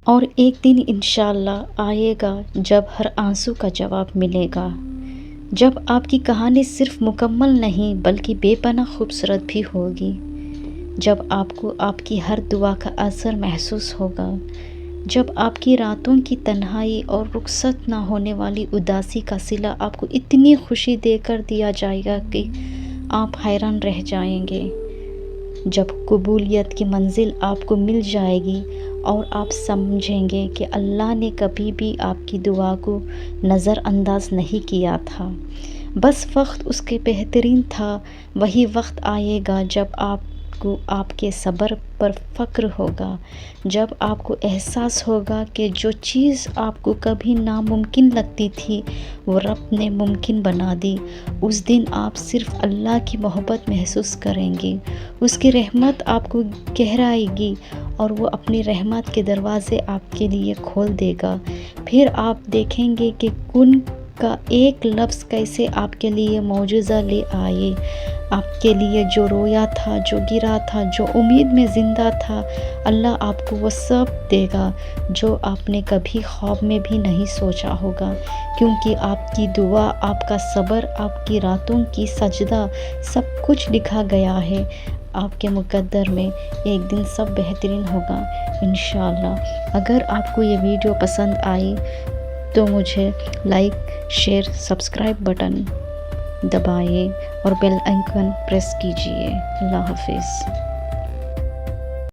اور ایک دن انشاءاللہ آئے گا جب ہر آنسو کا جواب ملے گا، جب آپ کی کہانی صرف مکمل نہیں بلکہ بے پناہ خوبصورت بھی ہوگی، جب آپ کو آپ کی ہر دعا کا اثر محسوس ہوگا، جب آپ کی راتوں کی تنہائی اور رخصت نہ ہونے والی اداسی کا صلہ آپ کو اتنی خوشی دے کر دیا جائے گا کہ آپ حیران رہ جائیں گے، جب قبولیت کی منزل آپ کو مل جائے گی اور آپ سمجھیں گے کہ اللہ نے کبھی بھی آپ کی دعا کو نظر انداز نہیں کیا تھا، بس وقت اس کے بہترین تھا۔ وہی وقت آئے گا جب آپ کو آپ کے صبر پر فخر ہوگا، جب آپ کو احساس ہوگا کہ جو چیز آپ کو کبھی ناممکن لگتی تھی وہ رب نے ممکن بنا دی۔ اس دن آپ صرف اللہ کی محبت محسوس کریں گے، اس کی رحمت آپ کو گہرائے گی اور وہ اپنی رحمت کے دروازے آپ کے لیے کھول دے گا۔ پھر آپ دیکھیں گے کہ کن کا ایک لفظ کیسے آپ کے لیے معجزہ لے آئے، آپ کے لیے جو رویا تھا، جو گرا تھا، جو امید میں زندہ تھا، اللہ آپ کو وہ سب دے گا جو آپ نے کبھی خواب میں بھی نہیں سوچا ہوگا، کیونکہ آپ کی دعا، آپ کا صبر، آپ کی راتوں کی سجدہ، سب کچھ لکھا گیا ہے۔ آپ کے مقدر میں ایک دن سب بہترین ہوگا انشاءاللہ۔ اگر آپ کو یہ ویڈیو پسند آئی تو مجھے لائک، شیئر، سبسکرائب بٹن دبائیے اور بیل آئیکن پریس کیجیے۔ اللہ حافظ۔